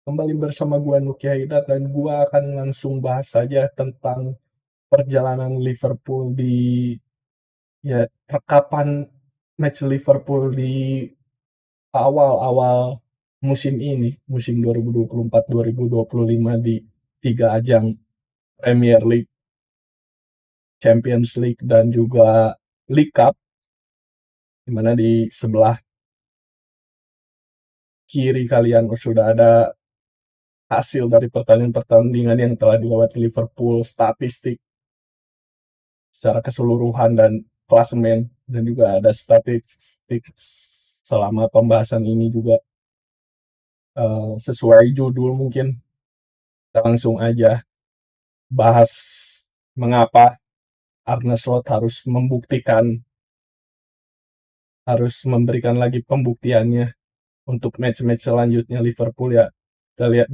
Kembali bersama gua Nuki Haidar dan gua akan langsung bahas saja tentang perjalanan Liverpool di ya rekapan match Liverpool di awal-awal musim ini, musim 2024-2025 di tiga ajang Premier League, Champions League dan juga League Cup, di mana di sebelah kiri kalian sudah ada hasil dari pertandingan-pertandingan yang telah dilewati Liverpool, statistik secara keseluruhan dan klasemen, dan juga ada statistik selama pembahasan ini juga. Sesuai judul mungkin kita langsung aja bahas mengapa Arne Slot harus memberikan lagi pembuktiannya untuk match-match selanjutnya Liverpool ya. Kita lihat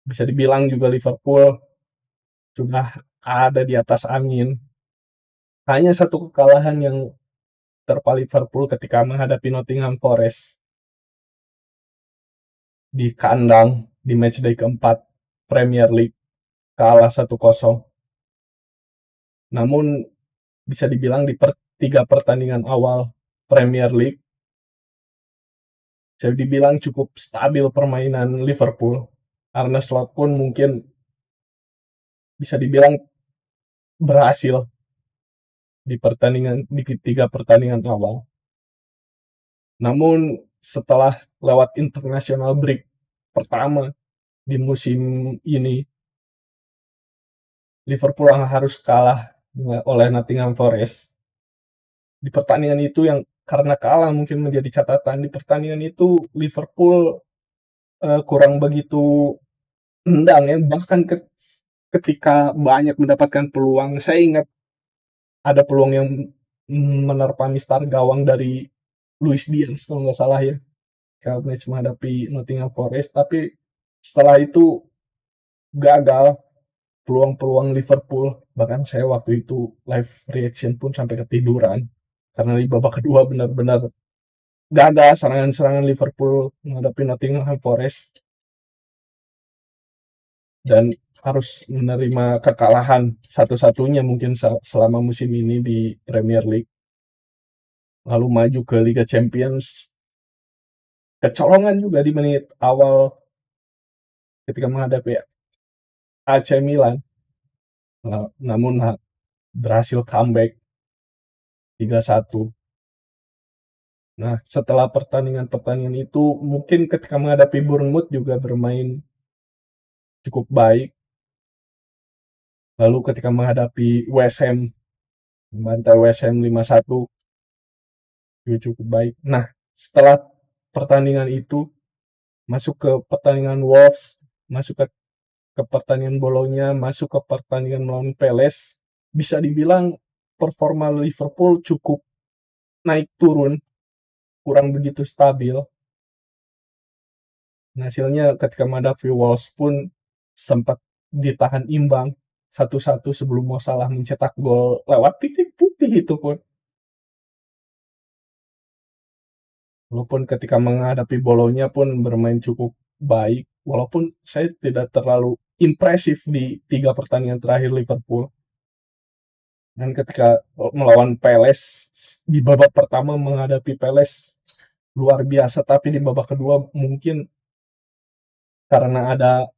bisa dibilang juga Liverpool sudah ada di atas angin. Hanya satu kekalahan yang terpa Liverpool ketika menghadapi Nottingham Forest di kandang di matchday keempat Premier League, kalah 1-0. Namun bisa dibilang di tiga pertandingan awal Premier League bisa dibilang cukup stabil permainan Liverpool. Arne Slot pun mungkin bisa dibilang berhasil di tiga pertandingan awal. Namun setelah lewat international break pertama di musim ini, Liverpool harus kalah oleh Nottingham Forest. Di pertandingan itu yang karena kalah mungkin menjadi catatan, di pertandingan itu Liverpool kurang begitu endang ya, bahkan ketika banyak mendapatkan peluang. Saya ingat ada peluang yang menerpa mistar gawang dari Luis Diaz kalau nggak salah ya, kalau match menghadapi Nottingham Forest, tapi setelah itu gagal peluang-peluang Liverpool. Bahkan saya waktu itu live reaction pun sampai ketiduran karena di babak kedua benar-benar gagal serangan-serangan Liverpool menghadapi Nottingham Forest dan harus menerima kekalahan satu-satunya mungkin selama musim ini di Premier League. Lalu maju ke Liga Champions, kecolongan juga di menit awal ketika menghadapi AC Milan. Namun berhasil comeback 3-1. Nah, setelah pertandingan-pertandingan itu mungkin ketika menghadapi Bournemouth juga bermain cukup baik. Lalu ketika menghadapi West Ham, membantai West Ham 5-1 juga cukup baik. Nah, setelah pertandingan itu masuk ke pertandingan Wolves, masuk ke pertandingan Bologna, masuk ke pertandingan melawan Palace, bisa dibilang performa Liverpool cukup naik turun, kurang begitu stabil. Hasilnya ketika menghadapi Wolves pun sempat ditahan imbang 1-1 sebelum Mo Salah mencetak gol lewat titik putih itu pun. Walaupun ketika menghadapi Bologna pun bermain cukup baik, walaupun saya tidak terlalu impresif di tiga pertandingan terakhir Liverpool. Dan ketika melawan Palace di babak pertama menghadapi Palace luar biasa, tapi di babak kedua mungkin karena ada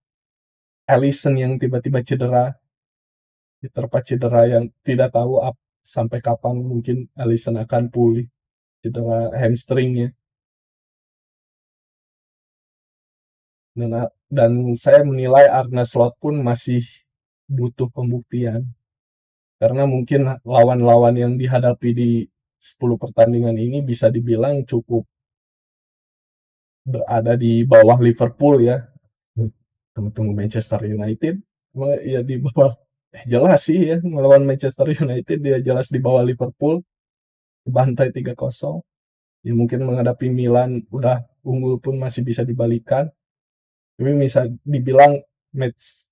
Alisson yang tiba-tiba cedera, diterpa cedera yang tidak tahu sampai kapan mungkin Alisson akan pulih cedera hamstringnya. Dan saya menilai Arne Slot pun masih butuh pembuktian karena mungkin lawan-lawan yang dihadapi di 10 pertandingan ini bisa dibilang cukup berada di bawah Liverpool ya. Tunggu Manchester United ya di bawah, jelas sih ya, melawan Manchester United dia jelas di bawah Liverpool, bantai 3-0. Ya mungkin menghadapi Milan udah unggul pun masih bisa dibalikan, tapi bisa dibilang match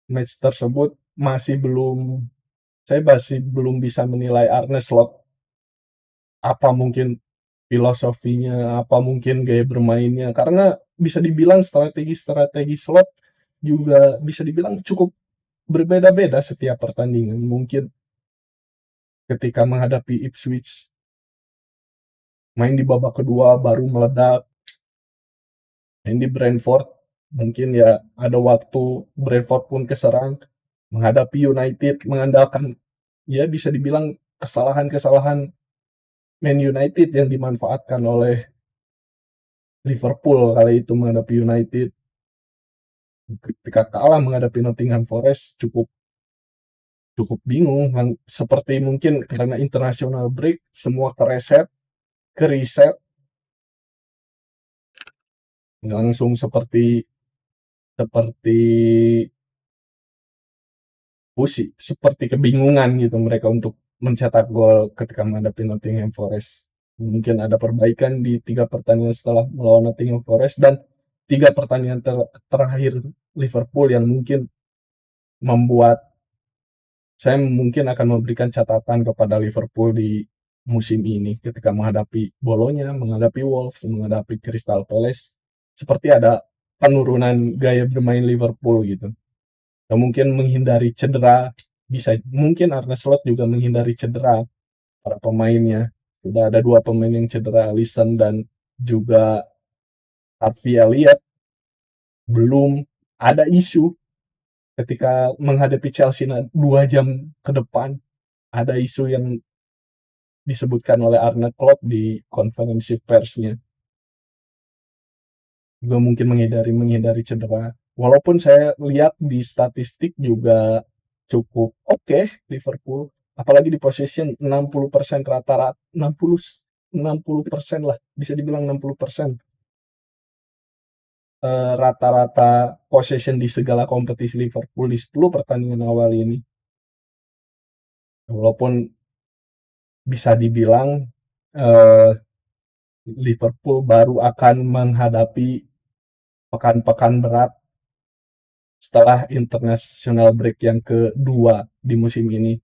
match tersebut saya masih belum bisa menilai Arne Slot apa mungkin filosofinya, apa mungkin gaya bermainnya, karena bisa dibilang strategi-strategi slot juga bisa dibilang cukup berbeda-beda setiap pertandingan. Mungkin ketika menghadapi Ipswich, main di babak kedua baru meledak. Main di Brentford, mungkin ya ada waktu Brentford pun keserang. Menghadapi United, mengandalkan ya bisa dibilang kesalahan-kesalahan Man United yang dimanfaatkan oleh Liverpool kali itu menghadapi United. Ketika kalah menghadapi Nottingham Forest cukup cukup bingung, seperti mungkin karena international break semua kereset langsung seperti seperti seperti kebingungan gitu mereka untuk mencetak gol ketika menghadapi Nottingham Forest. Mungkin ada perbaikan di 3 pertandingan setelah melawan Nottingham Forest dan 3 pertandingan terakhir Liverpool yang mungkin membuat saya mungkin akan memberikan catatan kepada Liverpool di musim ini ketika menghadapi Bolonya, menghadapi Wolves, menghadapi Crystal Palace. Seperti ada penurunan gaya bermain Liverpool gitu. Dan mungkin menghindari cedera, bisa mungkin Arne Slot juga menghindari cedera para pemainnya. Sudah ada 2 pemain yang cedera, Alisson dan juga Harvey Elliott. Belum ada isu ketika menghadapi Chelsea 2 jam ke depan. Ada isu yang disebutkan oleh Arne Klopp di konferensi persnya. Juga mungkin menghindari cedera. Walaupun saya lihat di statistik juga cukup oke Liverpool, apalagi di possession 60% rata-rata 60% lah, bisa dibilang 60% rata-rata possession di segala kompetisi Liverpool di 10 pertandingan awal ini. Walaupun bisa dibilang eh, Liverpool baru akan menghadapi pekan-pekan berat setelah international break yang kedua di musim ini.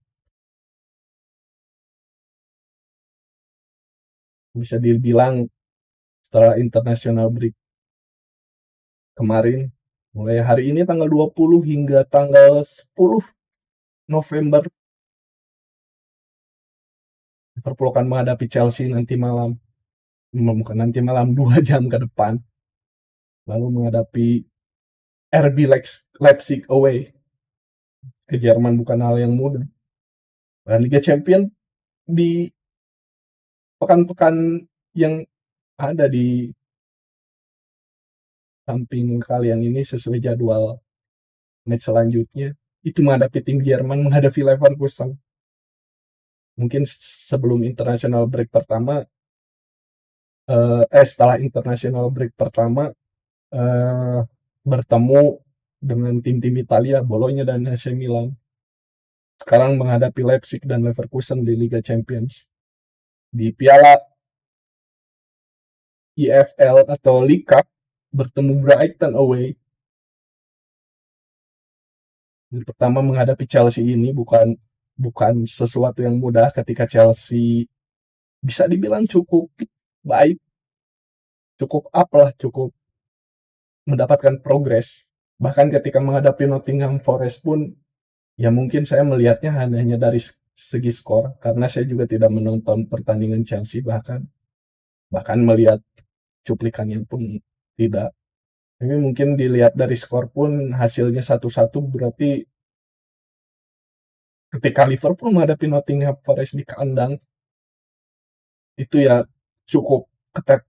Bisa dibilang setelah international break kemarin, mulai hari ini tanggal 20 hingga tanggal 10 November, Liverpool akan menghadapi Chelsea nanti malam. Bukan nanti malam, 2 jam ke depan. Lalu menghadapi RB Leipzig away ke Jerman, bukan hal yang mudah. Dan Liga Champion di pekan-pekan yang ada di samping kalian ini sesuai jadwal match selanjutnya itu menghadapi tim Jerman, menghadapi Leverkusen. Mungkin sebelum international break pertama, setelah international break pertama eh, bertemu dengan tim-tim Italia, Bolonya dan AC Milan. Sekarang menghadapi Leipzig dan Leverkusen di Liga Champions. Di Piala EFL atau League Cup bertemu Brighton away. Yang pertama menghadapi Chelsea ini bukan bukan sesuatu yang mudah ketika Chelsea bisa dibilang cukup baik, cukup up lah, cukup mendapatkan progres. Bahkan ketika menghadapi Nottingham Forest pun, ya mungkin saya melihatnya hanya dari segi skor, karena saya juga tidak menonton pertandingan Chelsea, bahkan bahkan melihat cuplikannya pun tidak. Tapi mungkin dilihat dari skor pun hasilnya 1-1 berarti ketika Liverpool menghadapi Nottingham Forest di kandang itu ya cukup ketet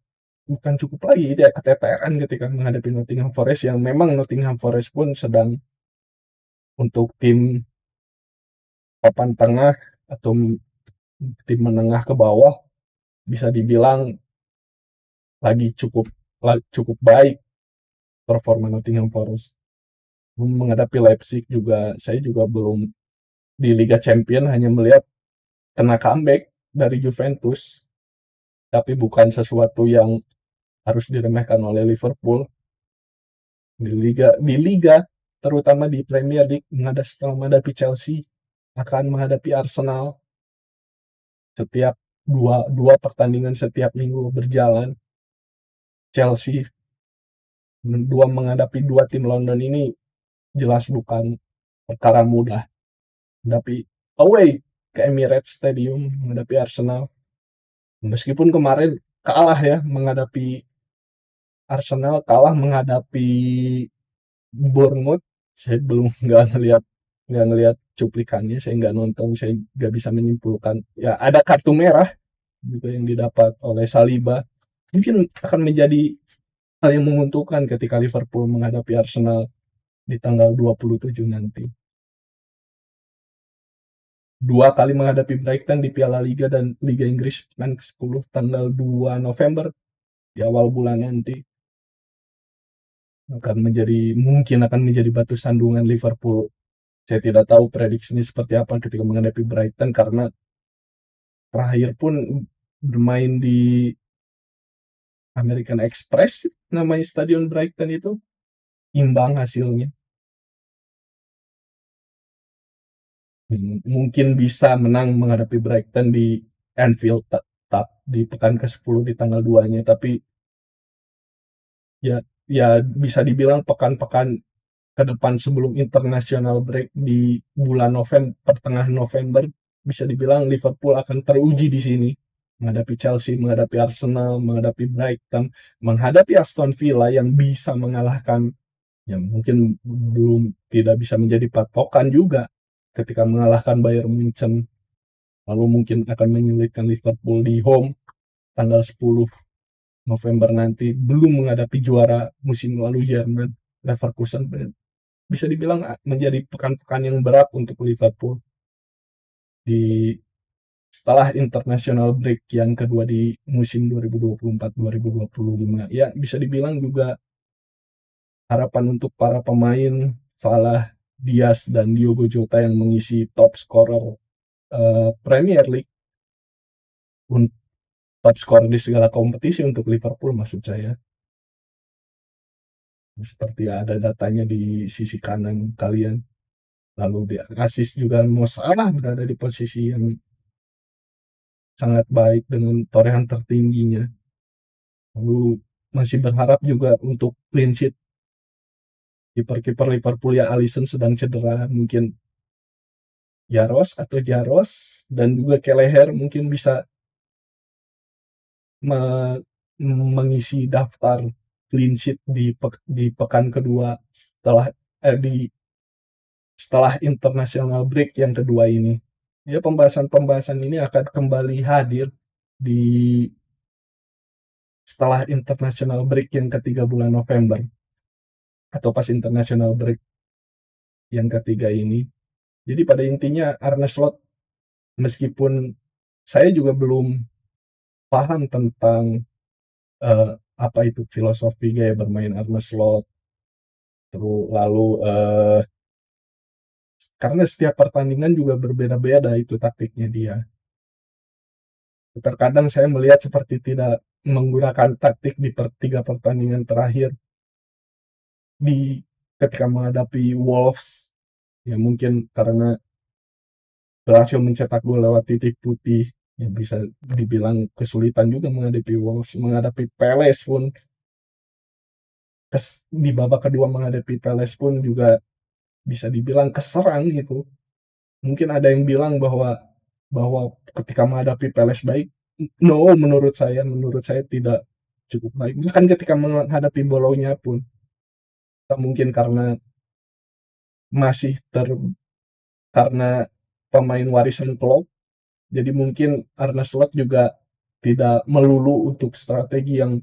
bukan cukup lagi itu ya keteteran ketika menghadapi Nottingham Forest yang memang Nottingham Forest pun sedang untuk tim papan tengah atau tim menengah ke bawah bisa dibilang lagi cukup baik performa Nottingham Forest. Menghadapi Leipzig juga saya juga belum di Liga Champion hanya melihat kena comeback dari Juventus, tapi bukan sesuatu yang harus diremehkan oleh Liverpool di liga terutama di Premier League setelah menghadapi Chelsea akan menghadapi Arsenal setiap dua pertandingan setiap minggu berjalan. Chelsea menghadapi dua tim London ini jelas bukan perkara mudah. Menghadapi away ke Emirates Stadium menghadapi Arsenal. Meskipun kemarin kalah ya menghadapi Arsenal, kalah menghadapi Bournemouth. Saya belum nggak ngelihat cuplikannya, saya nggak nonton, saya nggak bisa menyimpulkan. Ya ada kartu merah juga yang didapat oleh Saliba. Mungkin akan menjadi hal yang menguntungkan ketika Liverpool menghadapi Arsenal di tanggal 27 nanti. Dua kali menghadapi Brighton di Piala Liga dan Liga Inggris pekan ke-10 tanggal 2 November di awal bulan nanti mungkin akan menjadi batu sandungan Liverpool. Saya tidak tahu prediksinya seperti apa ketika menghadapi Brighton karena terakhir pun bermain di American Express namanya Stadion Brighton itu imbang hasilnya. Mungkin bisa menang menghadapi Brighton di Anfield tetap di pekan ke-10 di tanggal 2-nya, tapi ya ya bisa dibilang pekan-pekan ke depan sebelum international break di bulan November, pertengahan November, bisa dibilang Liverpool akan teruji di sini. Menghadapi Chelsea, menghadapi Arsenal, menghadapi Brighton, menghadapi Aston Villa yang bisa mengalahkan, ya mungkin belum tidak bisa menjadi patokan juga ketika mengalahkan Bayern Munchen. Lalu mungkin akan menyulitkan Liverpool di home tanggal 10 November nanti, belum menghadapi juara musim lalu Jerman, Leverkusen. Bisa dibilang menjadi pekan-pekan yang berat untuk Liverpool di setelah international break yang kedua di musim 2024-2025. Ya, bisa dibilang juga harapan untuk para pemain Salah, Diaz, dan Diogo Jota yang mengisi top scorer Premier League, top scorer di segala kompetisi untuk Liverpool maksud saya. Seperti ada datanya di sisi kanan kalian. Lalu di asis juga Mo Salah berada di posisi yang sangat baik dengan torehan tertingginya. Lalu masih berharap juga untuk clean sheet kiper-kiper Liverpool ya, Alisson sedang cedera, mungkin Jaros dan juga Kelleher mungkin bisa me- mengisi daftar clean sheet di pekan kedua setelah international break yang kedua ini. Ya, pembahasan-pembahasan ini akan kembali hadir di setelah international break yang ketiga bulan November atau pas international break yang ketiga ini. Jadi pada intinya Arne Slot, meskipun saya juga belum paham tentang apa itu filosofi gaya bermain Arne Slot, terus lalu karena setiap pertandingan juga berbeda-beda itu taktiknya dia. Terkadang saya melihat seperti tidak menggunakan taktik di tiga pertandingan terakhir di ketika menghadapi Wolves, ya mungkin karena berhasil mencetak gol lewat titik putih, ya bisa dibilang kesulitan juga menghadapi Wolves. Menghadapi Palace pun di babak kedua menghadapi Palace pun juga bisa dibilang keserang gitu. Mungkin ada yang bilang bahwa bahwa ketika menghadapi Palace baik. No, menurut saya tidak cukup baik. Bahkan ketika menghadapi Bologna pun mungkin masih karena pemain warisan Klopp, jadi mungkin Arne Slot juga tidak melulu untuk strategi yang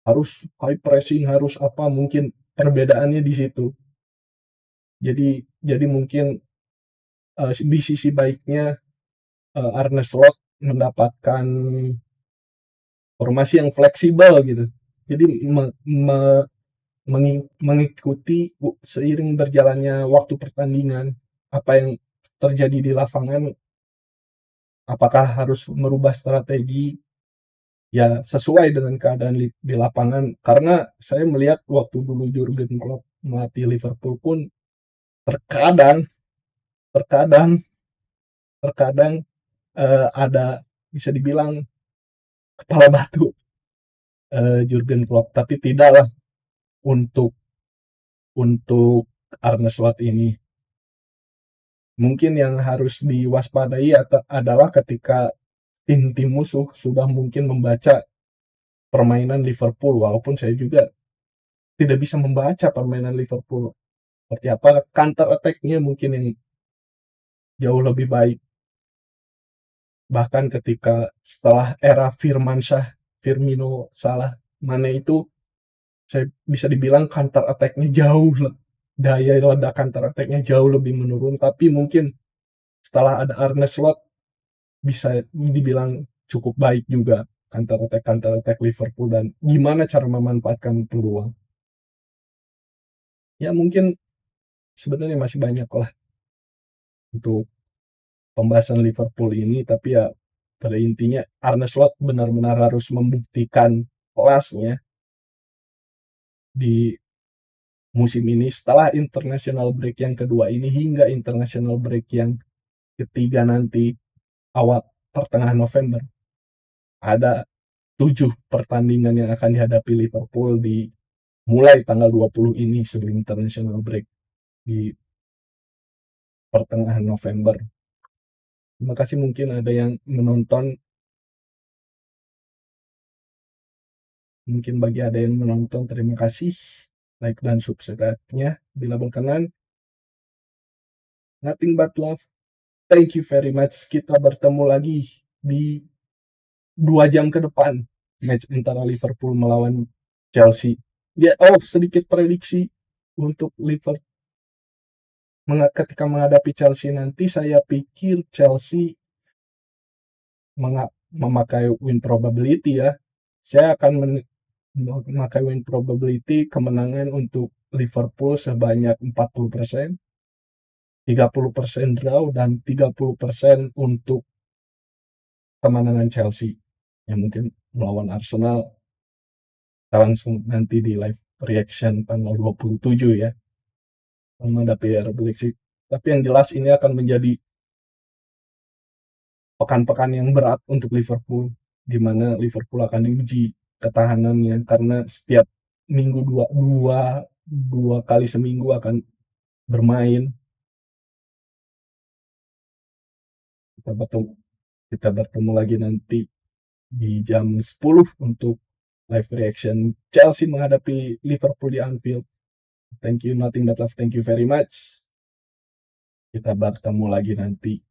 harus high pressing, harus apa, mungkin perbedaannya di situ. Jadi mungkin di sisi baiknya Arne Slot mendapatkan formasi yang fleksibel gitu. Jadi mengikuti seiring berjalannya waktu pertandingan, apa yang terjadi di lapangan, apakah harus merubah strategi ya sesuai dengan keadaan di lapangan. Karena saya melihat waktu dulu Jurgen Klopp melatih Liverpool pun terkadang terkadang terkadang ada bisa dibilang kepala batu Jurgen Klopp, tapi tidaklah untuk Arne Slot ini. Mungkin yang harus diwaspadai adalah ketika tim-tim musuh sudah mungkin membaca permainan Liverpool, walaupun saya juga tidak bisa membaca permainan Liverpool. Seperti apa counter attack-nya mungkin yang jauh lebih baik. Bahkan ketika setelah era Firmansyah, Firmino, Salah, Mane itu saya bisa dibilang counter attack-nya jauh, daya ledak counter attack-nya jauh lebih menurun, tapi mungkin setelah ada Arne Slot bisa dibilang cukup baik juga counter attack Liverpool dan gimana cara memanfaatkan peluang. Ya mungkin sebenarnya masih banyak lah untuk pembahasan Liverpool ini, tapi ya pada intinya Arne Slot benar-benar harus membuktikan kelasnya di musim ini setelah international break yang kedua ini hingga international break yang ketiga nanti awal pertengahan November. Ada 7 pertandingan yang akan dihadapi Liverpool di mulai tanggal 20 ini sebelum international break di pertengahan November. Terima kasih mungkin ada yang menonton. Mungkin bagi ada yang menonton, terima kasih. Like dan subscribe-nya bila berkenan. Nothing but love. Thank you very much. Kita bertemu lagi di 2 jam ke depan. Match antara Liverpool melawan Chelsea. Ya, sedikit prediksi untuk Liverpool ketika menghadapi Chelsea nanti, saya pikir Chelsea memakai win probability ya. Saya akan memakai win probability kemenangan untuk Liverpool sebanyak 40%, 30% draw, dan 30% untuk kemenangan Chelsea. Yang mungkin melawan Arsenal, kita langsung nanti di live reaction tanggal 27 ya. Menghadapi RB. Tapi yang jelas ini akan menjadi pekan-pekan yang berat untuk Liverpool, di mana Liverpool akan diuji ketahanannya karena setiap minggu dua kali seminggu akan bermain. Kita bertemu lagi nanti di jam 10 untuk live reaction Chelsea menghadapi Liverpool di Anfield. Thank you, nothing but love. Thank you very much. Kita bertemu lagi nanti.